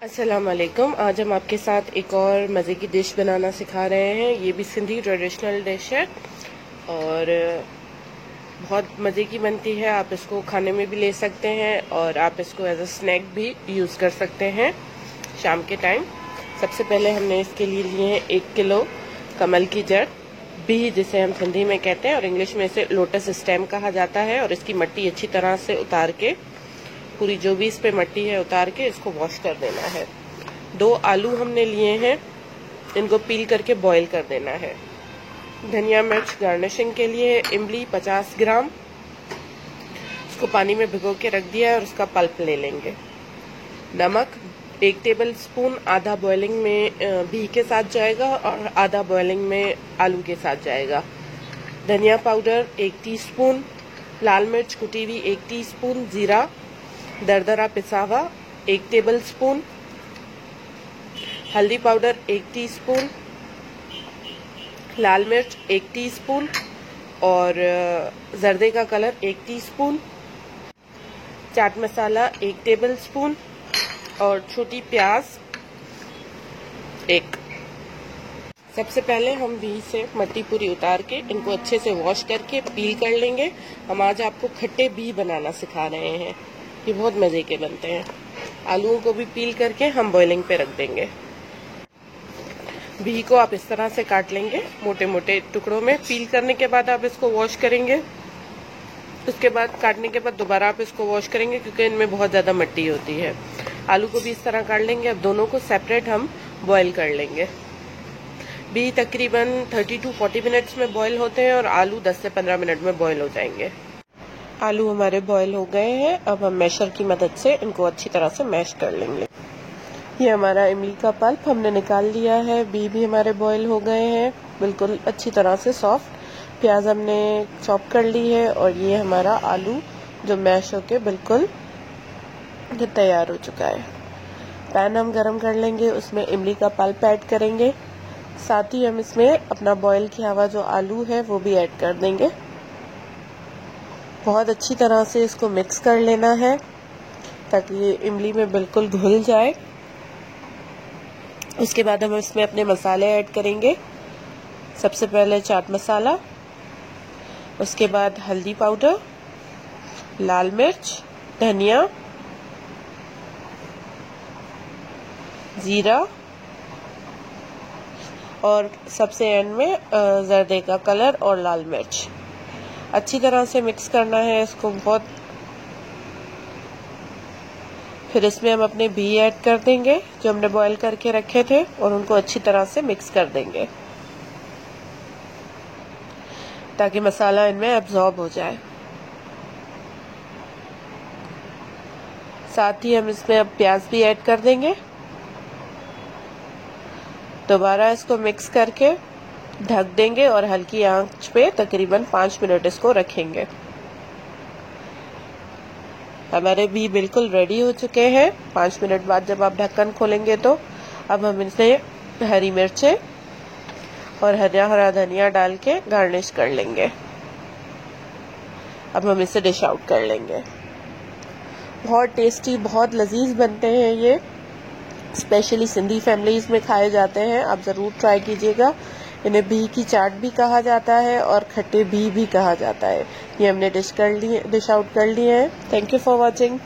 अस्सलाम वालेकुम। आज हम आपके साथ एक और मज़े की डिश बनाना सिखा रहे हैं। ये भी सिंधी ट्रेडिशनल डिश है और बहुत मज़े की बनती है। आप इसको खाने में भी ले सकते हैं और आप इसको एज अ स्नैक भी यूज़ कर सकते हैं शाम के टाइम। सबसे पहले हमने इसके लिए 1 किलो कमल की जड़, भी जिसे हम सिंधी में कहते हैं और इंग्लिश में इसे लोटस स्टेम कहा जाता है। और इसकी मट्टी अच्छी तरह से उतार के, पूरी जो भी इस पे मट्टी है उतार के इसको वॉश कर देना है। 2 आलू हमने लिए हैं, इनको पील करके बॉईल कर देना है। धनिया मिर्च गार्निशिंग के लिए, इमली 50 ग्राम, इसको पानी में भिगो के रख दिया है और उसका पल्प ले लेंगे। नमक 1 टेबल स्पून, आधा बॉइलिंग में भी के साथ जाएगा और आधा बॉइलिंग में आलू के साथ जाएगा। धनिया पाउडर 1 टीस्पून, लाल मिर्च कुटी हुई 1 टीस्पून, जीरा दरदरा पिसा हुआ 1 टेबल स्पून, हल्दी पाउडर 1 टीस्पून, लाल मिर्च 1 टीस्पून और जर्दे का colour 1 teaspoon, chaat masala 1 table spoon और छोटी प्याज 1। सबसे पहले हम भी से मट्टी पूरी उतार के इनको अच्छे से वॉश करके पील कर लेंगे। हम आज आपको खट्टे भी बनाना सिखा रहे हैं, ये बहुत मजे के बनते हैं। आलूओं को भी पील करके हम बॉइलिंग पे रख देंगे। भी को आप इस तरह से काट लेंगे मोटे मोटे टुकड़ों में। पील करने के बाद आप इसको वॉश करेंगे, उसके बाद काटने के बाद दोबारा आप इसको वॉश करेंगे क्योंकि इनमें बहुत ज्यादा मिट्टी होती है। आलू को भी इस तरह काट लेंगे। अब दोनों को सेपरेट हम बॉईल कर लेंगे। भी तकरीबन 30 to 40 मिनट्स में बॉईल होते हैं और आलू 10 से 15 मिनट में बॉईल हो जाएंगे। आलू हमारे बॉईल हो गए हैं। अब हम मैशर की मदद से इनको अच्छी तरह से मैश कर लेंगे। ये हमारा इमली का पल्प हमने निकाल लिया है। भी हमारे बॉईल हो गए हैं बिल्कुल अच्छी तरह से सॉफ्ट। प्याज हमने चॉप कर ली है और ये हमारा आलू जो मैश होके बिल्कुल तैयार हो चुका है। पैन हम गरम कर लेंगे, उसमें इमली का पल्प ऐड करेंगे, साथ ही हम इसमें अपना बॉईल किया हुआ जो आलू है वो भी ऐड कर देंगे। बहुत अच्छी तरह से इसको मिक्स कर लेना है ताकि ये इमली में बिल्कुल घुल जाए। उसके बाद हम इसमें अपने मसाले ऐड करेंगे। सबसे पहले चाट मसाला, उसके बाद हल्दी पाउडर, लाल मिर्च, धनिया, जीरा और सबसे एंड में जर्दे का कलर और लाल मिर्च। अच्छी तरह से मिक्स करना है इसको बहुत। फिर इसमें हम अपने भी ऐड कर देंगे जो हमने बॉईल करके रखे थे और उनको अच्छी तरह से मिक्स कर देंगे ताकि मसाला इनमें एब्जॉर्ब हो जाए। साथ ही हम इसमें अब प्याज भी ऐड कर देंगे। दोबारा इसको मिक्स करके ढक देंगे और हल्की आंच पे तकरीबन 5 मिनट इसको रखेंगे। हमारे भी बिल्कुल रेडी हो चुके हैं। 5 मिनट बाद जब आप ढक्कन खोलेंगे तो अब हम इसमें हरी मिर्चें और हरा धनिया डाल के गार्निश कर लेंगे। अब हम इसे डिश आउट कर लेंगे। बहुत टेस्टी, बहुत लजीज बनते हैं ये। स्पेशली सिंधी फैमिलीज में खाए जाते हैं। आप जरूर ट्राई कीजिएगा। इन्हें भी की चाट भी कहा जाता है और खट्टे भी कहा जाता है। ये हमने डिश आउट कर लिए हैं। Thank you for watching.